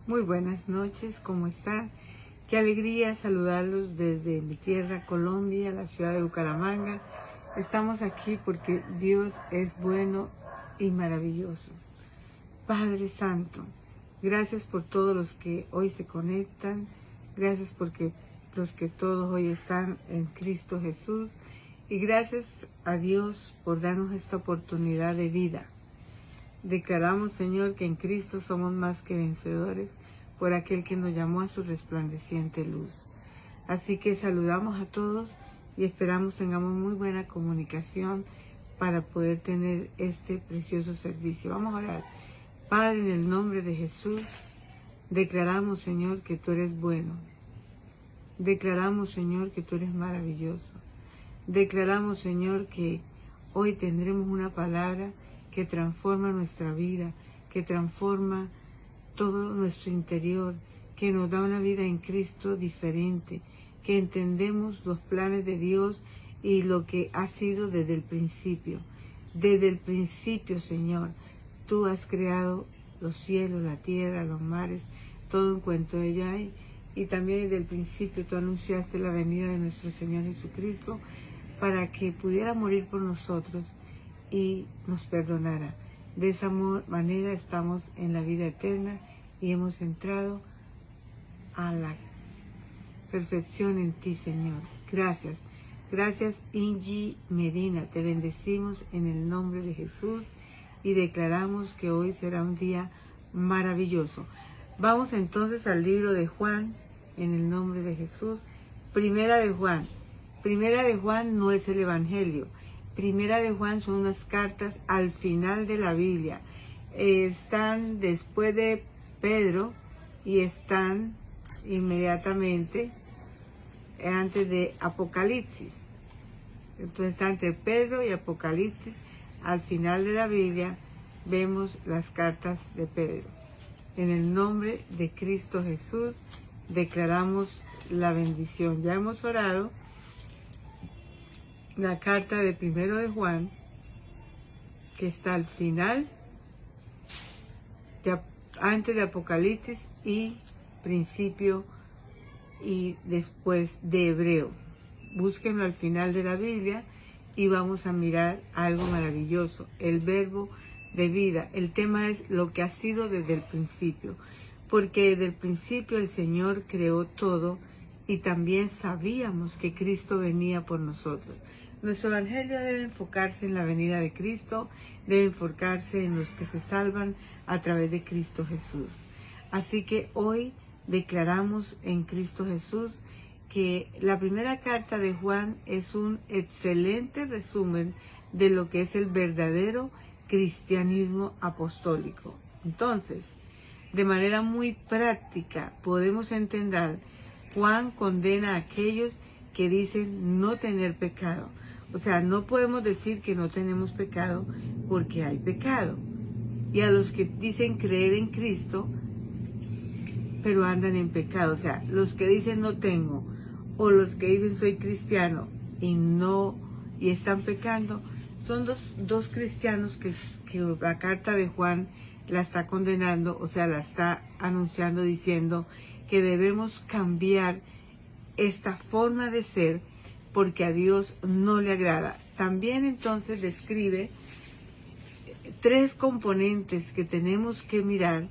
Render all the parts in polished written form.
Muy buenas noches, ¿cómo están? Qué alegría saludarlos desde mi tierra, Colombia, la ciudad de Bucaramanga. Estamos aquí porque Dios es bueno y maravilloso. Padre Santo, gracias por todos los que hoy se conectan. Gracias porque los que todos hoy están en Cristo Jesús. Y gracias a Dios por darnos esta oportunidad de vida. Declaramos, Señor, que en Cristo somos más que vencedores por aquel que nos llamó a su resplandeciente luz. Así que saludamos a todos y esperamos tengamos muy buena comunicación para poder tener este precioso servicio. Vamos a orar. Padre, en el nombre de Jesús, declaramos, Señor, que tú eres bueno. Declaramos, Señor, que tú eres maravilloso. Declaramos, Señor, que hoy tendremos una palabra que transforma nuestra vida, que transforma todo nuestro interior, que nos da una vida en Cristo diferente, que entendemos los planes de Dios y lo que ha sido desde el principio. Desde el principio, Señor, tú has creado los cielos, la tierra, los mares, todo en cuanto a ella hay. Y también desde el principio tú anunciaste la venida de nuestro Señor Jesucristo para que pudiera morir por nosotros y nos perdonara. De esa manera estamos en la vida eterna y hemos entrado a la perfección en ti, Señor. Gracias. Gracias, Ingi Medina. Te bendecimos en el nombre de Jesús y declaramos que hoy será un día maravilloso. Vamos entonces al libro de Juan, en el nombre de Jesús. Primera de Juan. Primera de Juan no es el Evangelio. Primera de Juan son unas cartas al final de la Biblia. Están después de Pedro y están inmediatamente antes de Apocalipsis. Entonces está entre Pedro y Apocalipsis. Al final de la Biblia vemos las cartas de Pedro. En el nombre de Cristo Jesús declaramos la bendición. Ya hemos orado la carta de Primero de Juan, que está al final, antes de Apocalipsis y principio y después de Hebreo. Búsquenlo al final de la Biblia y vamos a mirar algo maravilloso, el verbo de vida. El tema es lo que ha sido desde el principio, porque desde el principio el Señor creó todo y también sabíamos que Cristo venía por nosotros. Nuestro evangelio debe enfocarse en la venida de Cristo, debe enfocarse en los que se salvan a través de Cristo Jesús. Así que hoy declaramos en Cristo Jesús que la primera carta de Juan es un excelente resumen de lo que es el verdadero cristianismo apostólico. Entonces, de manera muy práctica podemos entender Juan condena a aquellos que dicen no tener pecado. O sea, no podemos decir que no tenemos pecado porque hay pecado. Y a los que dicen creer en Cristo, pero andan en pecado. O sea, los que dicen no tengo, o los que dicen soy cristiano y están pecando, son dos cristianos que la carta de Juan la está condenando, o sea, la está anunciando, diciendo que debemos cambiar esta forma de ser porque a Dios no le agrada. También entonces describe tres componentes que tenemos que mirar,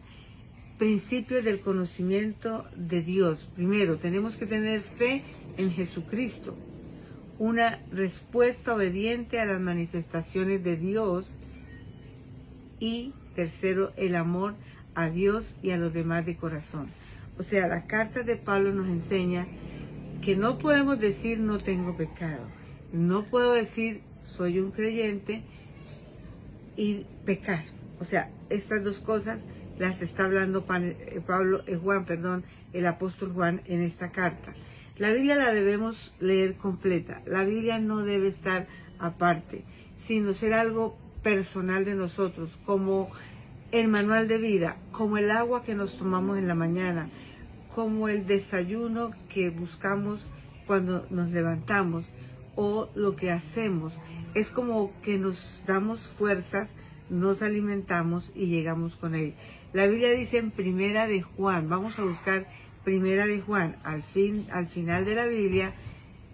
principios del conocimiento de Dios. Primero, tenemos que tener fe en Jesucristo, una respuesta obediente a las manifestaciones de Dios y tercero, el amor a Dios y a los demás de corazón. O sea, la carta de Pablo nos enseña que no podemos decir no tengo pecado, no puedo decir soy un creyente y pecar. O sea, estas dos cosas las está hablando el apóstol Juan en esta carta. La Biblia la debemos leer completa. La Biblia no debe estar aparte, sino ser algo personal de nosotros, como el manual de vida, como el agua que nos tomamos en la mañana, como el desayuno que buscamos cuando nos levantamos o lo que hacemos. Es como que nos damos fuerzas, nos alimentamos y llegamos con él. La Biblia dice en Primera de Juan, vamos a buscar Primera de Juan, al final de la Biblia,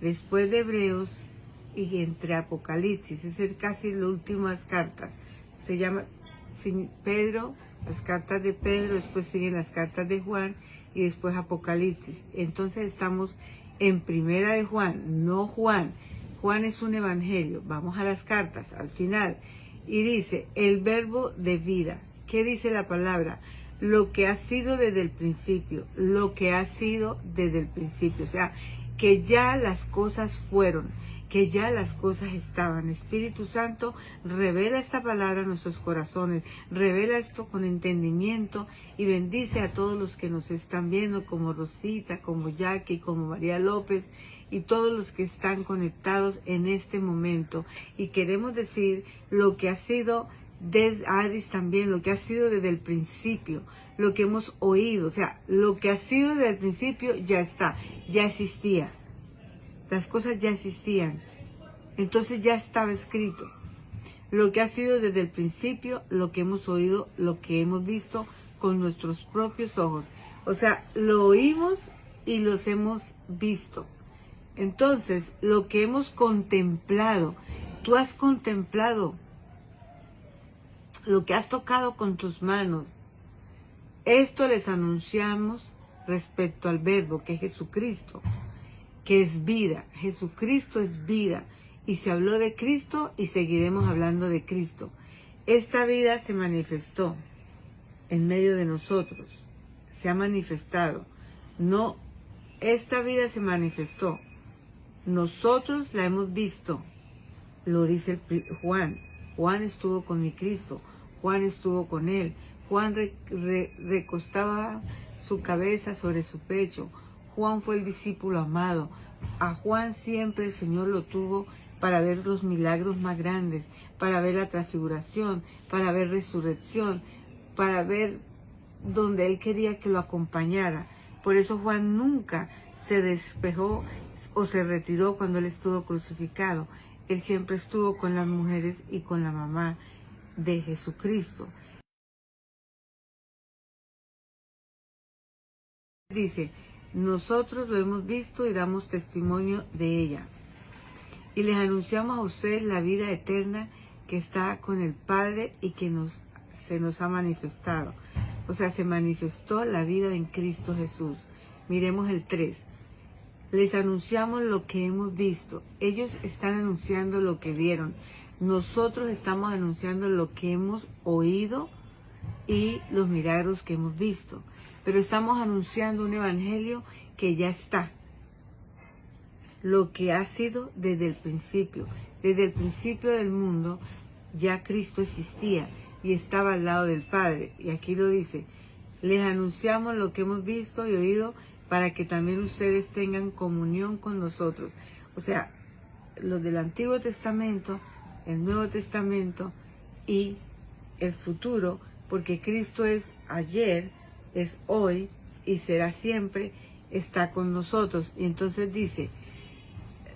después de Hebreos y entre Apocalipsis, es casi las últimas cartas. Se llama Pedro, las cartas de Pedro, después siguen las cartas de Juan y después Apocalipsis. Entonces estamos en Primera de Juan, no Juan. Juan es un evangelio. Vamos a las cartas, al final. Y dice, el verbo de vida. ¿Qué dice la palabra? Lo que ha sido desde el principio. Lo que ha sido desde el principio. O sea, que ya las cosas fueron, que ya las cosas estaban. Espíritu Santo, revela esta palabra a nuestros corazones. Revela esto con entendimiento y bendice a todos los que nos están viendo, como Rosita, como Jackie, como María López, y todos los que están conectados en este momento. Y queremos decir lo que ha sido, Adis también, lo que ha sido desde el principio, lo que hemos oído, o sea, lo que ha sido desde el principio ya está, ya existía. Las cosas ya existían, entonces ya estaba escrito. Lo que ha sido desde el principio, lo que hemos oído, lo que hemos visto con nuestros propios ojos. O sea, lo oímos y los hemos visto. Entonces, lo que hemos contemplado, tú has contemplado lo que has tocado con tus manos. Esto les anunciamos respecto al verbo, que es Jesucristo, que es vida. Jesucristo es vida. Y se habló de Cristo y seguiremos hablando de Cristo. Esta vida se manifestó en medio de nosotros. Se ha manifestado. No, esta vida se manifestó. Nosotros la hemos visto, lo dice Juan. Juan estuvo con mi Cristo, Juan estuvo con él. Juan recostaba su cabeza sobre su pecho. Juan fue el discípulo amado. A Juan siempre el Señor lo tuvo para ver los milagros más grandes, para ver la transfiguración, para ver resurrección, para ver donde él quería que lo acompañara. Por eso Juan nunca se despejó o se retiró cuando él estuvo crucificado. Él siempre estuvo con las mujeres y con la mamá de Jesucristo. Dice, nosotros lo hemos visto y damos testimonio de ella. Y les anunciamos a ustedes la vida eterna que está con el Padre y que se nos ha manifestado. O sea, se manifestó la vida en Cristo Jesús. Miremos el 3. Les anunciamos lo que hemos visto. Ellos están anunciando lo que vieron. Nosotros estamos anunciando lo que hemos oído y los milagros que hemos visto. Pero estamos anunciando un evangelio que ya está. Lo que ha sido desde el principio. Desde el principio del mundo ya Cristo existía y estaba al lado del Padre. Y aquí lo dice. Les anunciamos lo que hemos visto y oído para que también ustedes tengan comunión con nosotros. O sea, los del Antiguo Testamento, el Nuevo Testamento y el futuro, porque Cristo es ayer, es hoy y será siempre, está con nosotros. Y entonces dice,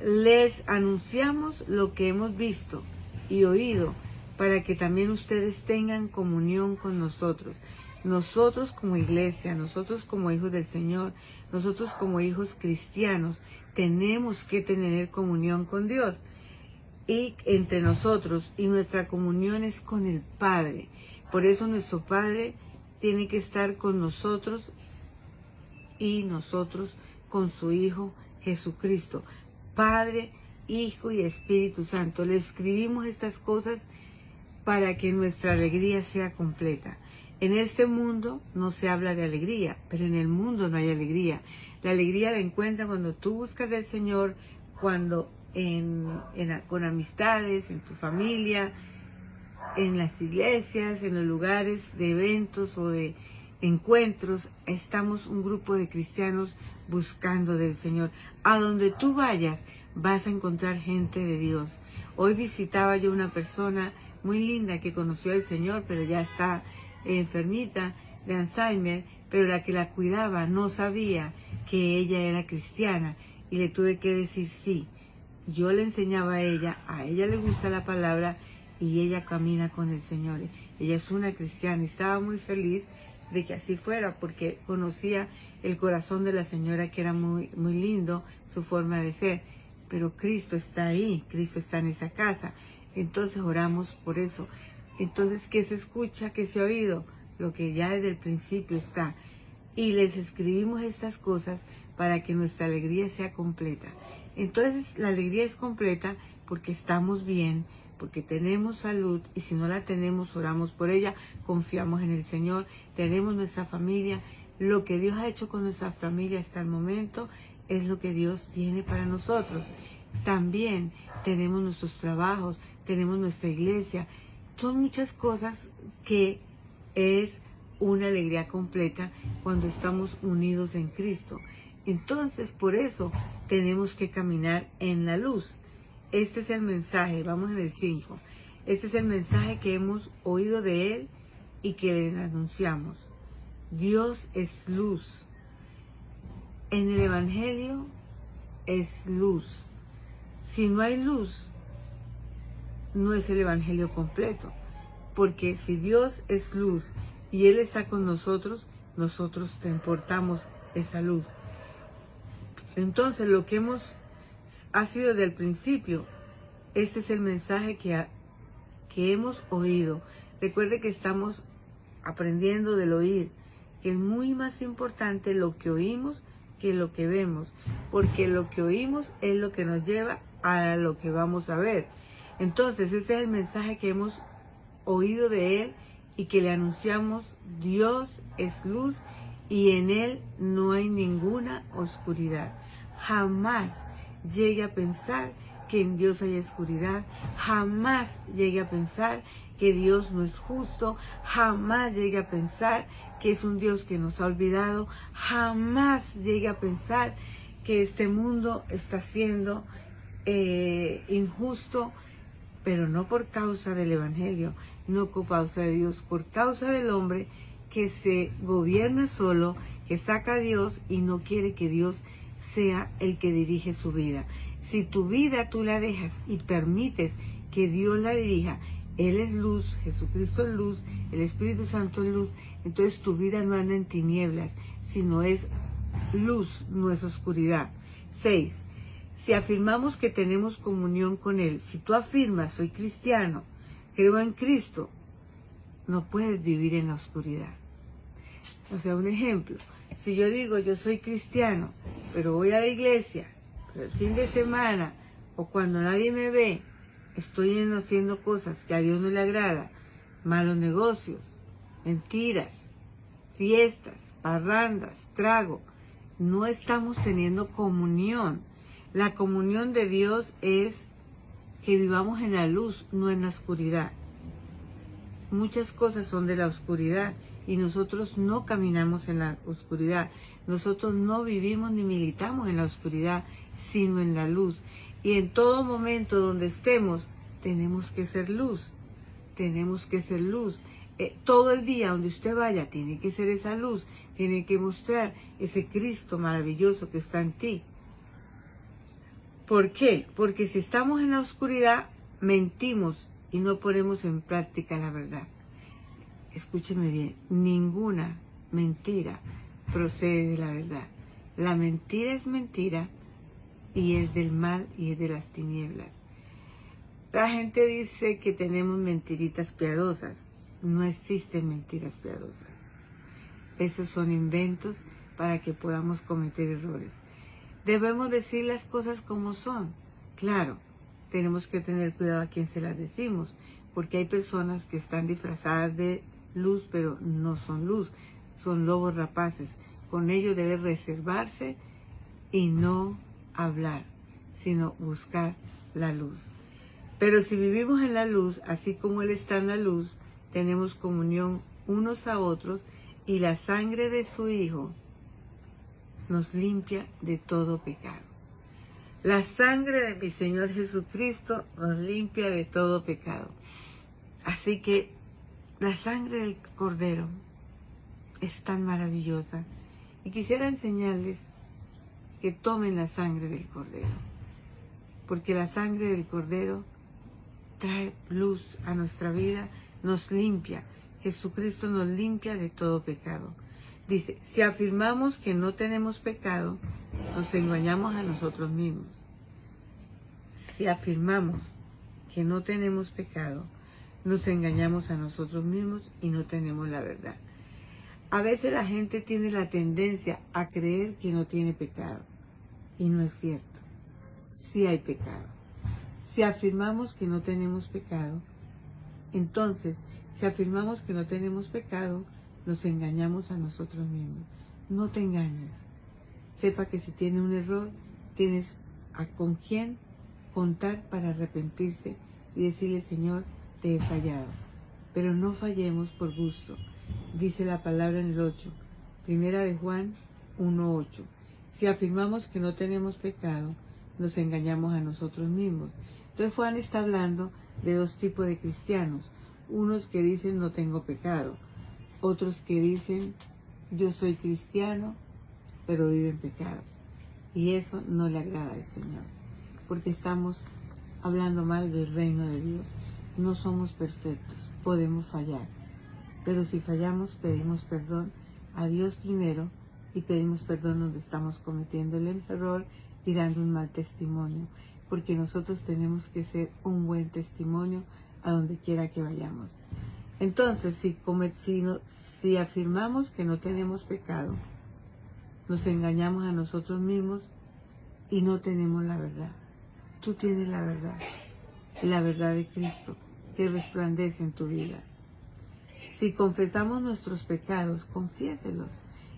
les anunciamos lo que hemos visto y oído para que también ustedes tengan comunión con nosotros. Nosotros como iglesia, nosotros como hijos del Señor, nosotros como hijos cristianos, tenemos que tener comunión con Dios y entre nosotros, y nuestra comunión es con el Padre. Por eso nuestro Padre tiene que estar con nosotros y nosotros con su Hijo Jesucristo. Padre, Hijo y Espíritu Santo. Le escribimos estas cosas para que nuestra alegría sea completa. En este mundo no se habla de alegría, pero en el mundo no hay alegría. La alegría la encuentras cuando tú buscas del Señor, cuando con amistades, en tu familia, en las iglesias, en los lugares de eventos o de encuentros. Estamos un grupo de cristianos buscando del Señor. A donde tú vayas, vas a encontrar gente de Dios. Hoy visitaba yo una persona muy linda que conoció al Señor, pero ya está enfermita de Alzheimer, pero la que la cuidaba no sabía que ella era cristiana y le tuve que decir sí. Yo le enseñaba a ella le gusta la palabra y ella camina con el Señor. Ella es una cristiana y estaba muy feliz de que así fuera, porque conocía el corazón de la señora, que era muy, muy lindo, su forma de ser. Pero Cristo está ahí, Cristo está en esa casa. Entonces oramos por eso. Entonces, ¿qué se escucha? ¿Qué se ha oído? Lo que ya desde el principio está. Y les escribimos estas cosas para que nuestra alegría sea completa. Entonces, la alegría es completa porque estamos bien, porque tenemos salud, y si no la tenemos, oramos por ella, confiamos en el Señor, tenemos nuestra familia. Lo que Dios ha hecho con nuestra familia hasta el momento es lo que Dios tiene para nosotros. También tenemos nuestros trabajos, tenemos nuestra iglesia. Son muchas cosas que es una alegría completa cuando estamos unidos en Cristo. Entonces, por eso tenemos que caminar en la luz. Este es el mensaje, vamos en el 5. Este es el mensaje que hemos oído de Él y que le anunciamos. Dios es luz. En el Evangelio es luz. Si no hay luz, no es el Evangelio completo. Porque si Dios es luz y Él está con nosotros, nosotros te importamos esa luz. Entonces, lo que ha sido desde el principio, este es el mensaje que hemos oído. Recuerde que estamos aprendiendo del oír, que es muy más importante lo que oímos que lo que vemos, porque lo que oímos es lo que nos lleva a lo que vamos a ver. Entonces, ese es el mensaje que hemos oído de Él y que le anunciamos. Dios es luz y en Él no hay ninguna oscuridad. Jamás llegue a pensar que en Dios hay oscuridad, jamás llegue a pensar que Dios no es justo, jamás llegue a pensar que es un Dios que nos ha olvidado, jamás llegue a pensar que este mundo está siendo injusto, pero no por causa del Evangelio, no por causa de Dios, por causa del hombre que se gobierna solo, que saca a Dios y no quiere que Dios sea el que dirige su vida. Si tu vida tú la dejas y permites que Dios la dirija, Él es luz, Jesucristo es luz, el Espíritu Santo es luz, entonces tu vida no anda en tinieblas, sino es luz, no es oscuridad. 6. Si afirmamos que tenemos comunión con Él, si tú afirmas, soy cristiano, creo en Cristo, no puedes vivir en la oscuridad. O sea, un ejemplo, si yo digo yo soy cristiano, pero voy a la iglesia, pero el fin de semana o cuando nadie me ve, estoy haciendo cosas que a Dios no le agrada, malos negocios, mentiras, fiestas, parrandas, trago, no estamos teniendo comunión. La comunión de Dios es que vivamos en la luz, no en la oscuridad. Muchas cosas son de la oscuridad y nosotros no caminamos en la oscuridad. Nosotros no vivimos ni militamos en la oscuridad, sino en la luz. Y en todo momento donde estemos, tenemos que ser luz. Tenemos que ser luz. Todo el día donde usted vaya, tiene que ser esa luz. Tiene que mostrar ese Cristo maravilloso que está en ti. ¿Por qué? Porque si estamos en la oscuridad, mentimos y no ponemos en práctica la verdad. Escúcheme bien, ninguna mentira procede de la verdad. La mentira es mentira y es del mal y es de las tinieblas. La gente dice que tenemos mentiritas piadosas. No existen mentiras piadosas. Esos son inventos para que podamos cometer errores. Debemos decir las cosas como son. Claro, tenemos que tener cuidado a quién se las decimos, porque hay personas que están disfrazadas de luz, pero no son luz, son lobos rapaces. Con ello debe reservarse y no hablar, sino buscar la luz. Pero si vivimos en la luz, así como Él está en la luz, tenemos comunión unos a otros y la sangre de su Hijo nos limpia de todo pecado. La sangre de mi Señor Jesucristo nos limpia de todo pecado. Así que la sangre del Cordero es tan maravillosa. Y quisiera enseñarles que tomen la sangre del Cordero. Porque la sangre del Cordero trae luz a nuestra vida, nos limpia. Jesucristo nos limpia de todo pecado. Dice, si afirmamos que no tenemos pecado, nos engañamos a nosotros mismos. Si afirmamos que no tenemos pecado, nos engañamos a nosotros mismos y no tenemos la verdad. A veces la gente tiene la tendencia a creer que no tiene pecado. Y no es cierto. Sí hay pecado. Si afirmamos que no tenemos pecado, entonces, si afirmamos que no tenemos pecado, nos engañamos a nosotros mismos. No te engañes. Sepa que si tiene un error, tienes con quién contar para arrepentirse y decirle, Señor, te he fallado. Pero no fallemos por gusto. Dice la palabra en el 8, primera de Juan 1:8. Si afirmamos que no tenemos pecado, nos engañamos a nosotros mismos. Entonces Juan está hablando de dos tipos de cristianos. Unos que dicen no tengo pecado. Otros que dicen yo soy cristiano, pero vivo en pecado. Y eso no le agrada al Señor. Porque estamos hablando mal del reino de Dios. No somos perfectos, podemos fallar. Pero si fallamos, pedimos perdón a Dios primero y pedimos perdón donde estamos cometiendo el error y dando un mal testimonio. Porque nosotros tenemos que ser un buen testimonio a donde quiera que vayamos. Entonces, si afirmamos que no tenemos pecado, nos engañamos a nosotros mismos y no tenemos la verdad. Tú tienes la verdad de Cristo que resplandece en tu vida. Si confesamos nuestros pecados, confiéselos.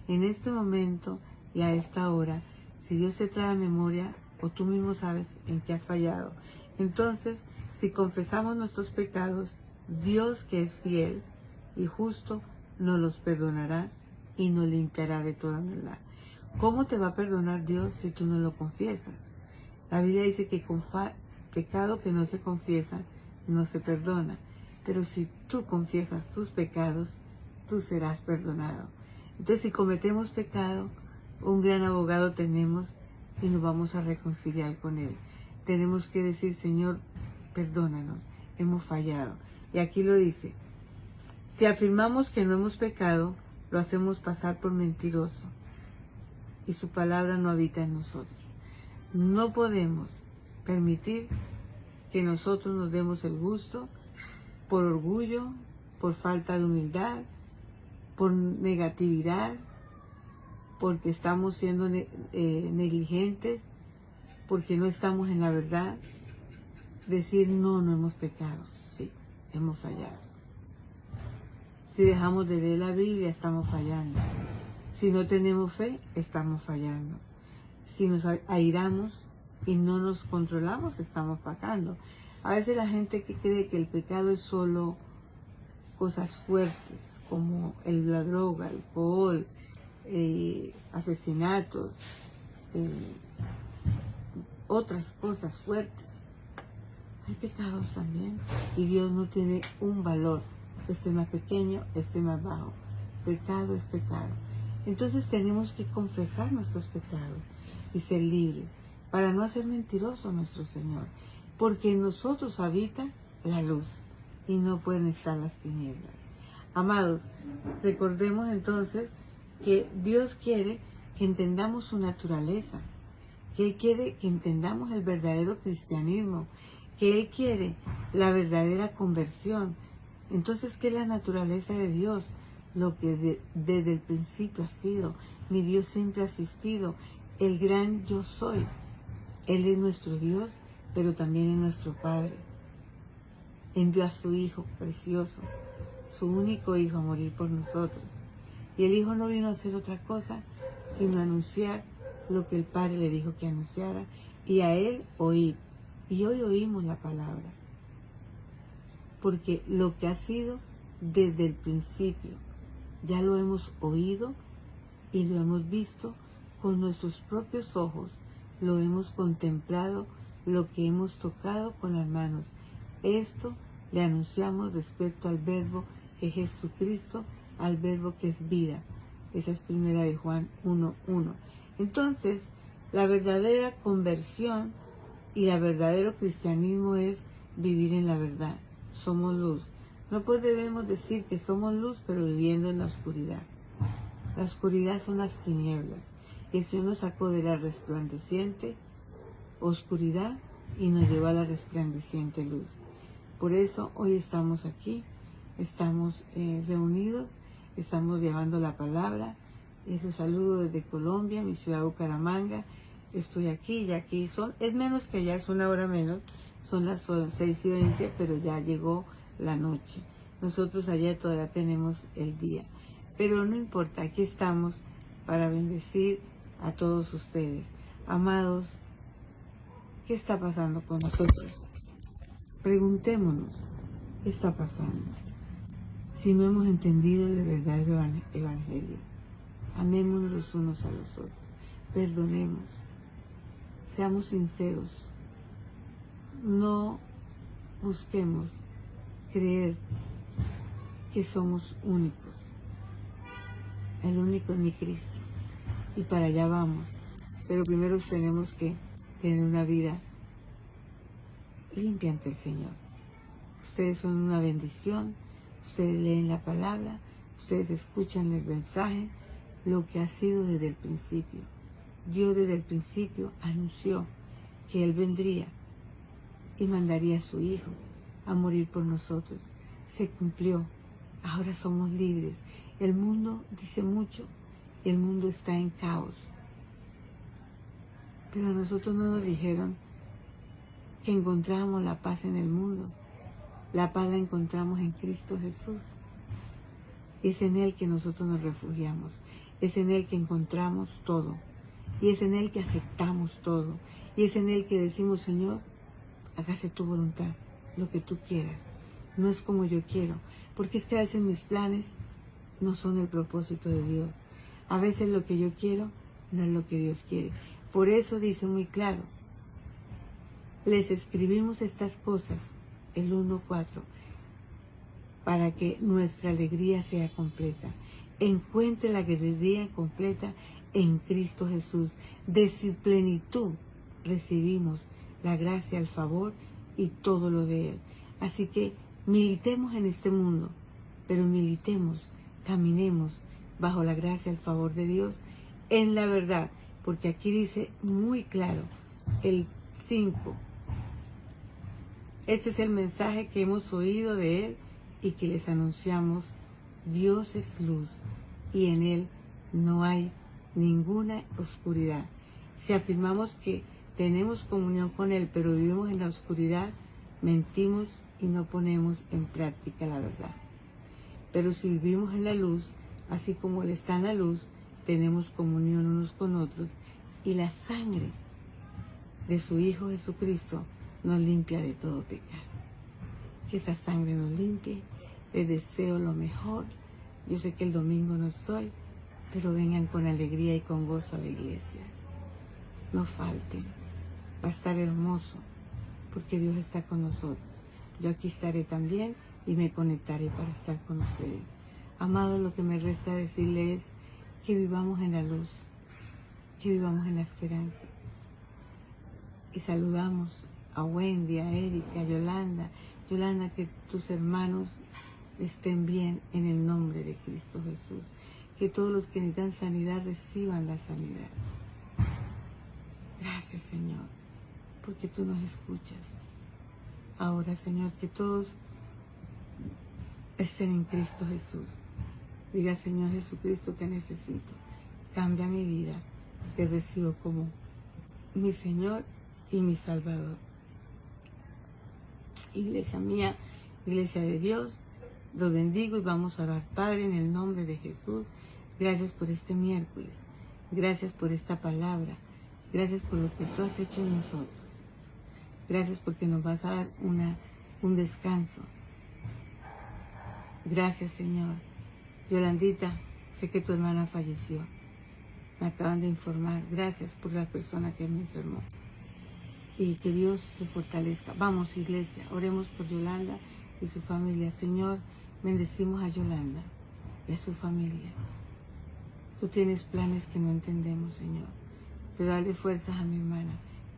En este momento y a esta hora, si Dios te trae a memoria o tú mismo sabes en qué has fallado, entonces, si confesamos nuestros pecados, Dios, que es fiel y justo, nos los perdonará y nos limpiará de toda maldad. ¿Cómo te va a perdonar Dios si tú no lo confiesas? La Biblia dice que con pecado que no se confiesa, no se perdona. Pero si tú confiesas tus pecados, tú serás perdonado. Entonces, si cometemos pecado, un gran abogado tenemos y nos vamos a reconciliar con Él. Tenemos que decir, Señor, perdónanos, hemos fallado. Y aquí lo dice, si afirmamos que no hemos pecado, lo hacemos pasar por mentiroso y su palabra no habita en nosotros. No podemos permitir que nosotros nos demos el gusto por orgullo, por falta de humildad, por negatividad, porque estamos siendo negligentes, porque no estamos en la verdad, decir no hemos pecado, sí, hemos fallado. Si dejamos de leer la Biblia, estamos fallando. Si no tenemos fe, estamos fallando. Si nos airamos y no nos controlamos, estamos pecando. A veces la gente que cree que el pecado es solo cosas fuertes, como la droga, alcohol, asesinatos, otras cosas fuertes. Hay pecados también y Dios no tiene un valor, este más pequeño, este más bajo. Pecado es pecado. Entonces tenemos que confesar nuestros pecados y ser libres para no hacer mentiroso a nuestro Señor, porque en nosotros habita la luz y no pueden estar las tinieblas. Amados, recordemos entonces que Dios quiere que entendamos su naturaleza, que Él quiere que entendamos el verdadero cristianismo, que Él quiere la verdadera conversión. Entonces, ¿qué es la naturaleza de Dios? Lo que desde el principio ha sido. Mi Dios siempre ha existido. El gran yo soy. Él es nuestro Dios, pero también es nuestro Padre. Envió a su Hijo precioso, su único Hijo, a morir por nosotros. Y el Hijo no vino a hacer otra cosa, sino anunciar lo que el Padre le dijo que anunciara, y a Él oír. Y hoy oímos la palabra, porque lo que ha sido desde el principio, ya lo hemos oído y lo hemos visto con nuestros propios ojos, lo hemos contemplado, lo que hemos tocado con las manos. Esto le anunciamos respecto al verbo que es Jesucristo, al verbo que es vida. Esa es primera de Juan 1:1. Entonces, la verdadera conversión y el verdadero cristianismo es vivir en la verdad. Somos luz. No podemos decir que somos luz, pero viviendo en la oscuridad. La oscuridad son las tinieblas. El Señor nos sacó de la resplandeciente oscuridad y nos llevó a la resplandeciente luz. Por eso hoy estamos aquí, estamos reunidos, estamos llevando la palabra. Los saludo desde Colombia, mi ciudad Bucaramanga. Estoy aquí, y aquí es menos que allá, es una hora menos, son las 6:20, pero ya llegó la noche. Nosotros allá todavía tenemos el día, pero no importa, aquí estamos para bendecir a todos ustedes. Amados, ¿qué está pasando con nosotros? Preguntémonos, ¿qué está pasando? Si no hemos entendido el verdadero evangelio, amémonos los unos a los otros, perdonemos, seamos sinceros, no busquemos creer que somos únicos. El único es mi Cristo y para allá vamos, pero primero tenemos que tener una vida limpia ante el Señor. Ustedes son una bendición, ustedes leen la palabra, ustedes escuchan el mensaje, lo que ha sido desde el principio. Dios desde el principio anunció que Él vendría y mandaría a su Hijo a morir por nosotros. Se cumplió, ahora somos libres. El mundo dice mucho, el mundo está en caos. Pero a nosotros no nos dijeron que encontramos la paz en el mundo. La paz la encontramos en Cristo Jesús. Es en Él que nosotros nos refugiamos. Es en Él que encontramos todo. Y es en Él que aceptamos todo. Y es en Él que decimos, Señor, hágase tu voluntad, lo que tú quieras. No es como yo quiero. Porque es que a veces mis planes no son el propósito de Dios. A veces lo que yo quiero no es lo que Dios quiere. Por eso dice muy claro, les escribimos estas cosas, el 1:4, para que nuestra alegría sea completa. Encuentre la alegría completa en Cristo Jesús. De su plenitud recibimos la gracia, el favor y todo lo de Él. Así que militemos en este mundo, pero militemos, caminemos bajo la gracia, el favor de Dios en la verdad. Porque aquí dice muy claro, el 5. Este es el mensaje que hemos oído de Él y que les anunciamos. Dios es luz y en Él no hay ninguna oscuridad. Si afirmamos que tenemos comunión con Él, pero vivimos en la oscuridad, mentimos y no ponemos en práctica la verdad. Pero si vivimos en la luz, así como Él está en la luz, tenemos comunión unos con otros y la sangre de su Hijo Jesucristo nos limpia de todo pecado. Que esa sangre nos limpie. Les deseo lo mejor. Yo sé que el domingo no estoy, pero vengan con alegría y con gozo a la iglesia. No falten. Va a estar hermoso porque Dios está con nosotros. Yo aquí estaré también y me conectaré para estar con ustedes. Amados, lo que me resta decirles es que vivamos en la luz, que vivamos en la esperanza. Y saludamos a Wendy, a Erika, a Yolanda. Yolanda, que tus hermanos estén bien en el nombre de Cristo Jesús. Que todos los que necesitan sanidad reciban la sanidad. Gracias, Señor, porque tú nos escuchas. Ahora, Señor, que todos estén en Cristo Jesús. Diga, Señor Jesucristo, te necesito. Cambia mi vida. Te recibo como mi Señor y mi Salvador. Iglesia mía, iglesia de Dios, los bendigo y vamos a orar. Padre, en el nombre de Jesús, gracias por este miércoles. Gracias por esta palabra. Gracias por lo que tú has hecho en nosotros. Gracias porque nos vas a dar un descanso. Gracias, Señor. Yolandita, sé que tu hermana falleció. Me acaban de informar. Gracias por la persona que me enfermó. Y que Dios te fortalezca. Vamos, iglesia, oremos por Yolanda y su familia. Señor, bendecimos a Yolanda y a su familia. Tú tienes planes que no entendemos, Señor. Pero dale fuerzas a mi hermana,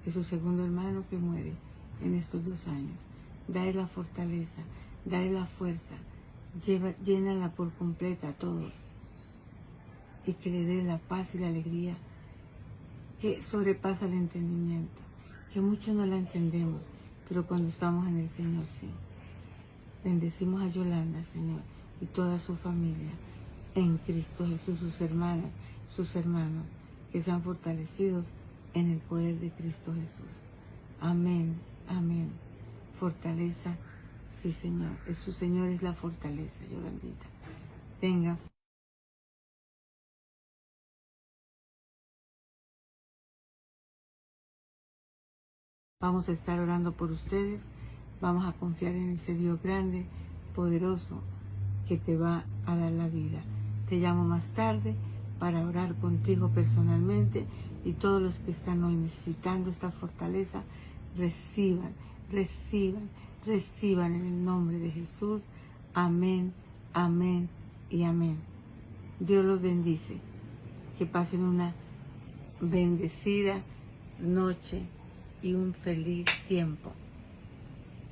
es su segundo hermano que muere en estos 2 años. Dale la fortaleza, dale la fuerza, llénala por completa a todos y que le dé la paz y la alegría que sobrepasa el entendimiento, que muchos no la entendemos, pero cuando estamos en el Señor sí. Bendecimos a Yolanda, Señor, y toda su familia en Cristo Jesús, sus hermanas, sus hermanos, que sean fortalecidos en el poder de Cristo Jesús. Amén, amén. Fortaleza, sí, Señor. Su Señor es la fortaleza, Yolandita. Tenga Vamos a estar orando por ustedes. Vamos a confiar en ese Dios grande, poderoso, que te va a dar la vida. Te llamo más tarde para orar contigo personalmente, y todos los que están hoy necesitando esta fortaleza, reciban, reciban, reciban en el nombre de Jesús. Amén, amén y amén. Dios los bendice. Que pasen una bendecida noche y un feliz tiempo.